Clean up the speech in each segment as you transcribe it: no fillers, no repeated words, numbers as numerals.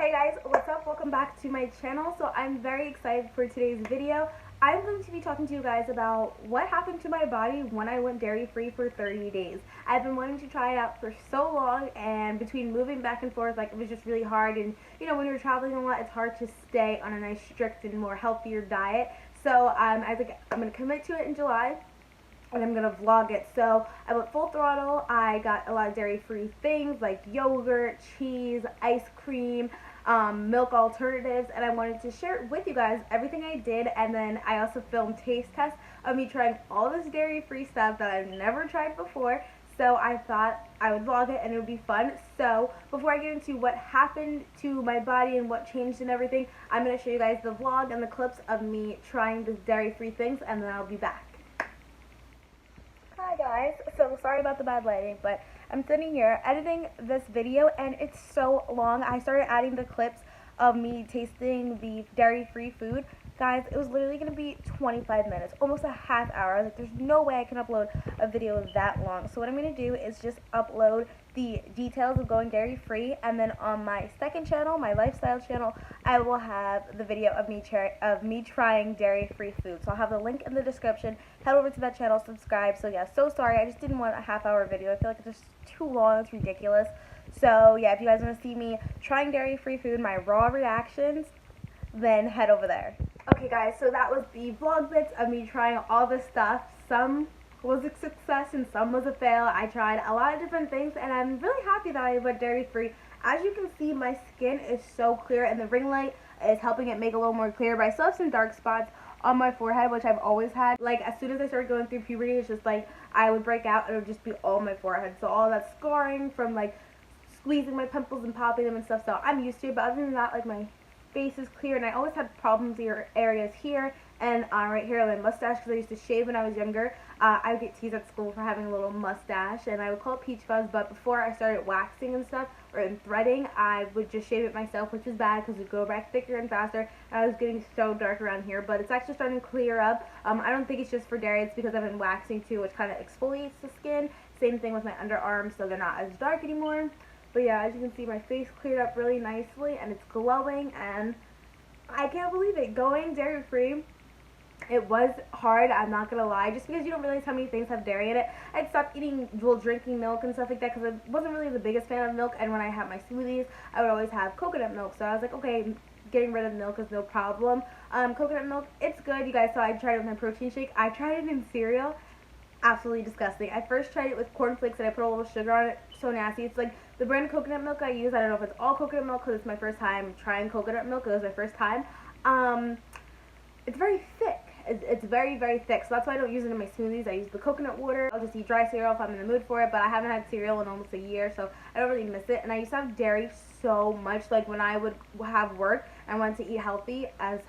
Hey guys, what's up? Welcome back to my channel. So I'm very excited for today's video. I'm going to be talking to you guys about what happened to my body when I went dairy free for 30 days. I've been wanting to try it out for so long, and between moving back and forth, it was just really hard. And you know, when you're traveling a lot, it's hard to stay on a nice, strict, and more healthier diet. So I think I'm going to commit to it in July, and I'm going to vlog it. So I went full throttle. I got a lot of dairy-free things like yogurt, cheese, ice cream, milk alternatives, and I wanted to share with you guys everything I did. And then I also filmed taste tests of me trying all this dairy-free stuff that I've never tried before. So I thought I would vlog it and it would be fun. So before I get into what happened to my body and what changed and everything, I'm going to show you guys the vlog and the clips of me trying this dairy-free things, and then I'll be back. Hi guys, so sorry about the bad lighting, but I'm sitting here editing this video and it's so long. I started adding the clips of me tasting the dairy-free food. Guys, it was literally going to be 25 minutes, almost a half hour. I was like, there's no way I can upload a video that long. So what I'm going to do is just upload the details of going dairy-free, and then on my second channel, my lifestyle channel, I will have the video of me trying dairy-free food. So I'll have the link in the description. Head over to that channel, subscribe. So yeah, so sorry. I just didn't want a half-hour video. I feel like it's just too long. It's ridiculous. So yeah, if you guys want to see me trying dairy-free food, my raw reactions, then head over there. Okay guys, so that was the vlog bits of me trying all this stuff. Some was a success and some was a fail. I tried a lot of different things and I'm really happy that I went dairy free. As you can see, my skin is so clear and the ring light is helping it make a little more clear, but I still have some dark spots on my forehead, which I've always had. Like, as soon as I started going through puberty, it's just like I would break out and it would just be all my forehead. So all that scarring from like squeezing my pimples and popping them and stuff, so I'm used to it. But other than that, like, my face is clear, and I always had problems in areas here and right here on my mustache because I used to shave when I was younger. I would get teased at school for having a little mustache, and I would call it peach fuzz, but before I started waxing and stuff, or in threading, I would just shave it myself, which is bad because it would go back thicker and faster, and I was getting so dark around here, but it's actually starting to clear up. I don't think it's just for dairy, it's because I've been waxing too, which kind of exfoliates the skin. Same thing with my underarms, so they're not as dark anymore. But yeah, as you can see, my face cleared up really nicely, and it's glowing, and I can't believe it. Going dairy-free, it was hard, I'm not going to lie, just because you don't realize how many things have dairy in it. I'd stopped drinking milk and stuff like that because I wasn't really the biggest fan of milk, and when I had my smoothies, I would always have coconut milk, so I was like, okay, getting rid of milk is no problem. Coconut milk, it's good. You guys saw I tried it with my protein shake. I tried it in cereal. Absolutely disgusting. I first tried it with cornflakes and I put a little sugar on it. So nasty. It's like the brand of coconut milk I use. I don't know if it's all coconut milk because it's my first time trying coconut milk. It was my first time. It's very thick. It's very, very thick. So that's why I don't use it in my smoothies. I use the coconut water. I'll just eat dry cereal if I'm in the mood for it. But I haven't had cereal in almost a year, so I don't really miss it. And I used to have dairy so much. Like when I would have work and wanted to eat healthy as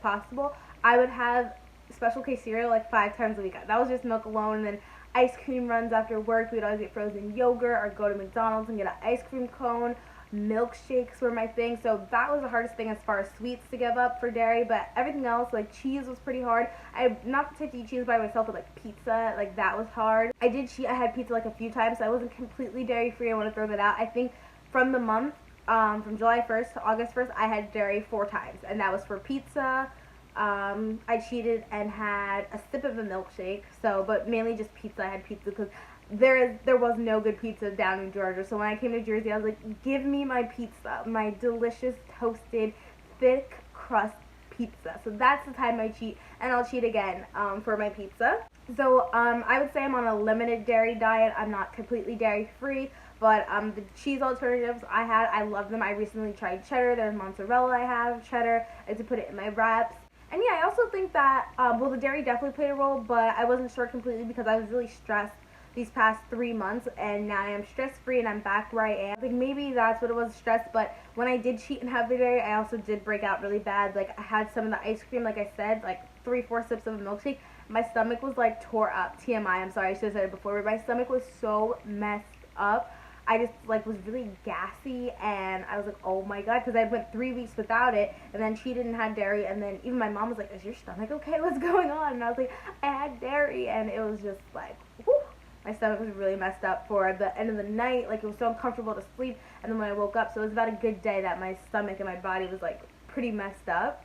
possible, I would have Special K cereal like 5 times a week. That was just milk alone. And then ice cream runs after work. We'd always get frozen yogurt or go to McDonald's and get an ice cream cone. Milkshakes were my thing. So that was the hardest thing as far as sweets to give up for dairy. But everything else, like cheese, was pretty hard. I'm not the type to eat cheese by myself, but like pizza, like that was hard. I did cheat. I had pizza like a few times, so I wasn't completely dairy free. I want to throw that out. I think from the month, from July 1st to August 1st, I had dairy 4 times, and that was for pizza. I cheated and had a sip of a milkshake, but mainly just pizza. I had pizza because there was no good pizza down in Georgia. So when I came to Jersey, I was like, give me my pizza, my delicious toasted thick crust pizza. So that's the time I cheat, and I'll cheat again for my pizza. So I would say I'm on a limited dairy diet. I'm not completely dairy free, but the cheese alternatives I love them. I recently tried cheddar. There's mozzarella. I have cheddar. I had to put it in my wraps. And yeah, I also think that, the dairy definitely played a role, but I wasn't sure completely because I was really stressed these past 3 months, and now I am stress-free and I'm back where I am. I think maybe that's what it was, stress, but when I did cheat and have the dairy, I also did break out really bad. Like, I had some of the ice cream, like I said, like 3-4 sips of a milkshake. My stomach was, like, tore up. TMI, I'm sorry, I should have said it before, but my stomach was so messed up. I just, like, was really gassy, and I was like, oh my god, because I went 3 weeks without it, and then cheated and had dairy, and then even my mom was like, is your stomach okay? What's going on? And I was like, I had dairy, and it was just like, whew. my stomach was really messed up for the end of the night. Like, it was so uncomfortable to sleep, and then when I woke up, so it was about a good day that my stomach and my body was like pretty messed up.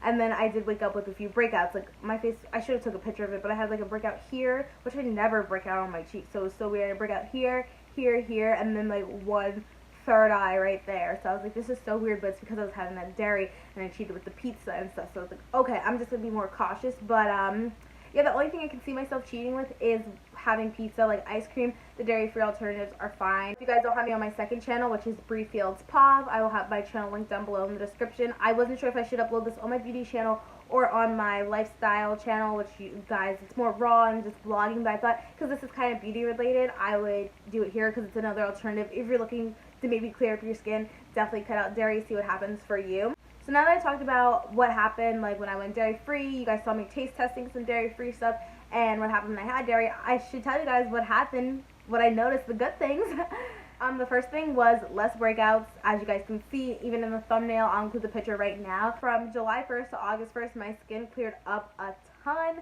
And then I did wake up with a few breakouts. Like, my face, I should have took a picture of it, but I had like a breakout here, which I never break out on my cheek, so it was so weird. I break out here, here, here, and then like one third eye right there. So I was like, this is so weird, but it's because I was having that dairy and I cheated with the pizza and stuff. So I was like, okay, I'm just gonna be more cautious. But yeah, the only thing I can see myself cheating with is having pizza. Like ice cream, the dairy-free alternatives are fine. If you guys don't have me on my second channel, which is Bree Fields Pov, I will have my channel linked down below in the description. I wasn't sure if I should upload this on my beauty channel or on my lifestyle channel, which you guys, it's more raw and just vlogging, but I thought because this is kind of beauty related, I would do it here because it's another alternative. If you're looking to maybe clear up your skin, definitely cut out dairy, see what happens for you. So now that I talked about what happened, like when I went dairy-free, you guys saw me taste testing some dairy-free stuff, and what happened when I had dairy, I should tell you guys what happened, what I noticed, the good things. The first thing was less breakouts. As you guys can see, even in the thumbnail, I'll include the picture right now. From July 1st to August 1st, my skin cleared up a ton.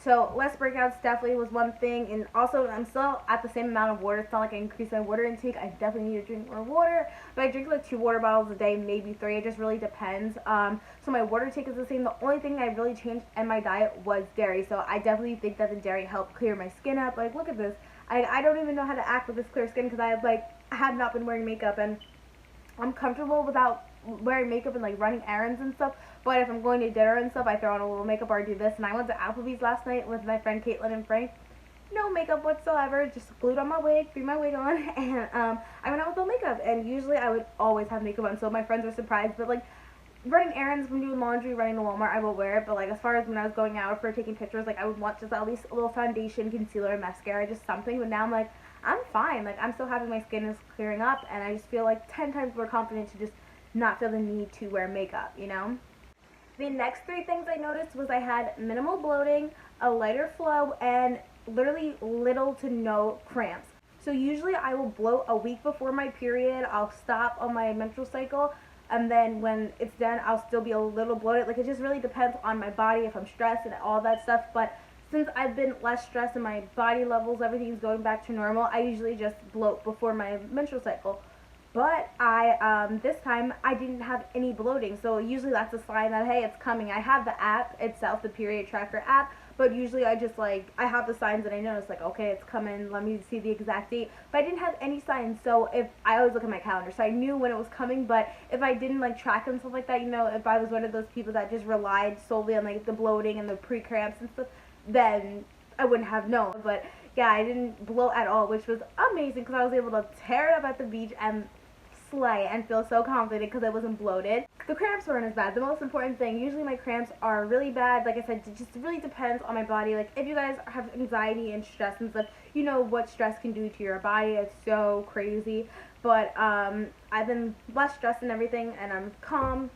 So less breakouts definitely was one thing, and also I'm still at the same amount of water. It's not like I increased my water intake. I definitely need to drink more water, but I drink like 2 water bottles a day, maybe 3. It just really depends. So my water intake is the same. The only thing I really changed in my diet was dairy. So I definitely think that the dairy helped clear my skin up. Like, look at this. I don't even know how to act with this clear skin because I have not been wearing makeup, and I'm comfortable without wearing makeup and like running errands and stuff. But if I'm going to dinner and stuff, I throw on a little makeup or I do this. And I went to Applebee's last night with my friend Caitlin and Frank. No makeup whatsoever, just glued on my wig, threw my wig on, and I went out with no makeup. And usually I would always have makeup on, so my friends were surprised. But like running errands, when doing laundry, running to Walmart, I will wear it. But like as far as when I was going out for taking pictures, like I would want just at least a little foundation, concealer, mascara, just something. But now I'm like, I'm fine. Like I'm still happy my skin is clearing up, and I just feel like 10 times more confident to just not feel the need to wear makeup, you know? The next 3 things I noticed was I had minimal bloating, a lighter flow, and literally little to no cramps. So usually I will bloat a week before my period. I'll stop on my menstrual cycle, and then when it's done, I'll still be a little bloated. Like, it just really depends on my body, if I'm stressed and all that stuff. But since I've been less stressed and my body levels, everything's going back to normal, I usually just bloat before my menstrual cycle. But this time, I didn't have any bloating, so usually that's a sign that, hey, it's coming. I have the app itself, the period tracker app, but usually I just, like, I have the signs that I notice, like, okay, it's coming, let me see the exact date. But I didn't have any signs, so if I always look at my calendar, so I knew when it was coming. But if I didn't, like, track and stuff like that, you know, if I was one of those people that just relied solely on, like, the bloating and the pre-cramps and stuff, then I wouldn't have known. But yeah, I didn't bloat at all, which was amazing because I was able to tear it up at the beach and slay and feel so confident because I wasn't bloated. The cramps weren't as bad. The most important thing, usually my cramps are really bad. Like I said, it just really depends on my body. Like if you guys have anxiety and stress and stuff, you know what stress can do to your body. It's so crazy. But I've been less stressed and everything, and I'm calm.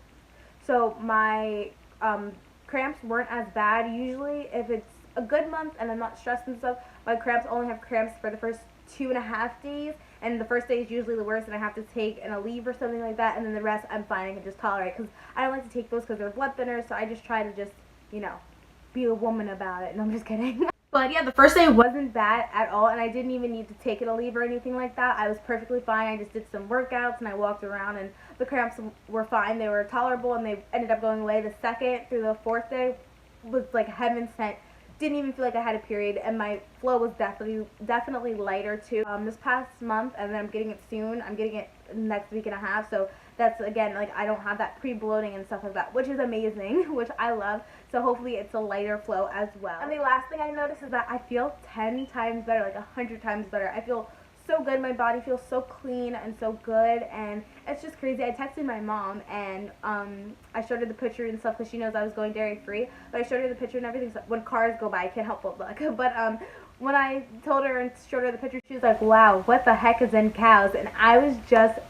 So my cramps weren't as bad. Usually if it's a good month and I'm not stressed and stuff, my cramps only have cramps for the first 2.5 days, and the first day is usually the worst, and I have to take an Aleve or something like that, and then the rest I'm fine, I can just tolerate, because I don't like to take those because they're blood thinners, so I just try to just, you know, be a woman about it. No, I'm just kidding. But yeah, the first day wasn't bad at all, and I didn't even need to take an Aleve or anything like that. I was perfectly fine. I just did some workouts, and I walked around, and the cramps were fine. They were tolerable, and they ended up going away. The second through the 4th day was like heaven sent. Didn't even feel like I had a period, and my flow was definitely lighter too. This past month, and then I'm getting it soon. I'm getting it next week and a half, so that's, again, like, I don't have that pre-bloating and stuff like that, which is amazing, which I love. So hopefully it's a lighter flow as well. And the last thing I noticed is that I feel 10 times better, like 100 times better. I feel so good. My body feels so clean and so good, and it's just crazy. I texted my mom, and I showed her the picture and stuff because she knows I was going dairy free, but I showed her the picture and everything. So when cars go by, I can't help but look. But when I told her and showed her the picture, she was like, wow, what the heck is in cows? And I was just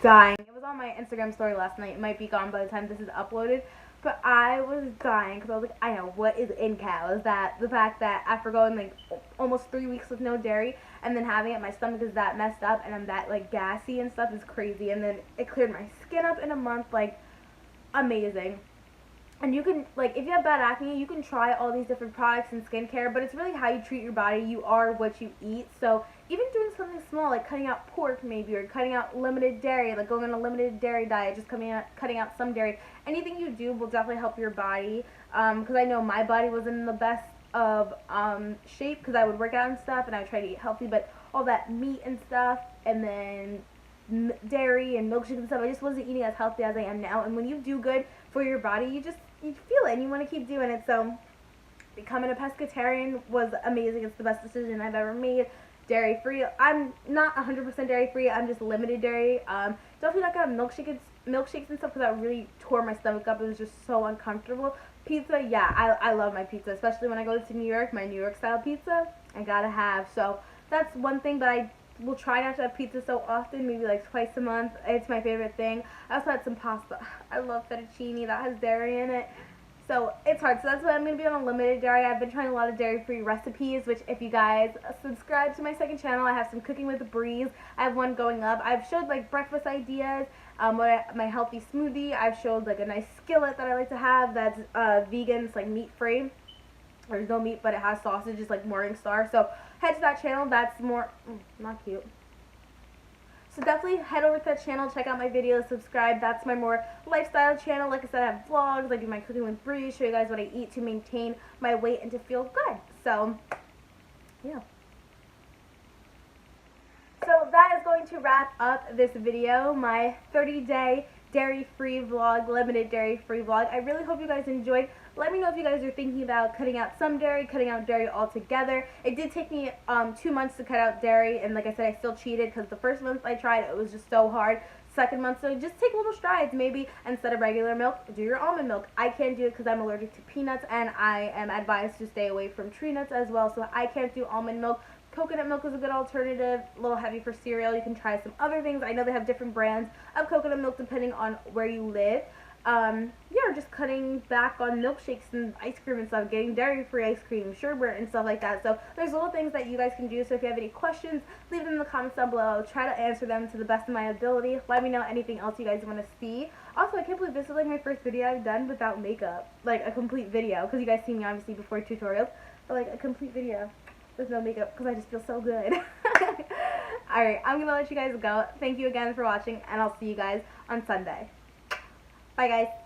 dying. It was on my Instagram story last night. It might be gone by the time this is uploaded, but I was dying because I was like, I know, what is in cows? That the fact that after going like almost 3 weeks with no dairy, and then having it, my stomach is that messed up, and I'm that like gassy and stuff, is crazy. And then it cleared my skin up in a month, like amazing. And you can, like, if you have bad acne, you can try all these different products and skincare, but it's really how you treat your body. You are what you eat. So even doing something small, like cutting out pork maybe, or cutting out limited dairy, like going on a limited dairy diet, just cutting out some dairy, anything you do will definitely help your body. Because I know my body wasn't in the best of shape, because I would work out and stuff, and I would try to eat healthy, but all that meat and stuff, and then dairy and milkshakes and stuff, I just wasn't eating as healthy as I am now. And when you do good for your body, you feel it and you want to keep doing it. So becoming a pescatarian was amazing. It's the best decision I've ever made. Dairy free. I'm not 100% dairy free. I'm just limited dairy. Definitely not gonna have milkshakes and stuff, because that really tore my stomach up. It was just so uncomfortable. Pizza, yeah, I love my pizza, especially when I go to New York. My New York style pizza, I gotta have. So that's one thing, but I will try not to have pizza so often, maybe like twice a month. It's my favorite thing. I also had some pasta. I love fettuccine. That has dairy in it. So it's hard. So that's why I'm going to be on a limited dairy. I've been trying a lot of dairy-free recipes, which if you guys subscribe to my second channel, I have some Cooking with Breeze. I have one going up. I've showed like breakfast ideas, my healthy smoothie. I've showed like a nice skillet that I like to have that's vegan. It's like meat-free. There's no meat, but it has sausage. It's like Morningstar. So head to that channel. That's more, not cute. So definitely head over to that channel, check out my videos, subscribe. That's my more lifestyle channel. Like I said, I have vlogs, I do my Cooking with Breeze, show you guys what I eat to maintain my weight and to feel good. So, yeah. So that is going to wrap up this video, my 30-day dairy-free vlog, limited dairy-free vlog. I really hope you guys enjoyed. Let me know if you guys are thinking about cutting out some dairy, cutting out dairy altogether. It did take me 2 months to cut out dairy, and like I said, I still cheated, because the first month I tried, it was just so hard. Second month, so just take little strides. Maybe instead of regular milk, do your almond milk. I can't do it because I'm allergic to peanuts, and I am advised to stay away from tree nuts as well, so I can't do almond milk. Coconut milk is a good alternative, a little heavy for cereal. You can try some other things. I know they have different brands of coconut milk depending on where you live. Yeah, just cutting back on milkshakes and ice cream and stuff, getting dairy-free ice cream, sherbet, and stuff like that. So there's little things that you guys can do. So if you have any questions, leave them in the comments down below. I'll try to answer them to the best of my ability. Let me know anything else you guys want to see. Also, I can't believe this is like my first video I've done without makeup, like a complete video, because you guys see me obviously before tutorials, but like a complete video with no makeup, because I just feel so good. Alright, I'm going to let you guys go. Thank you again for watching, and I'll see you guys on Sunday. Bye, guys.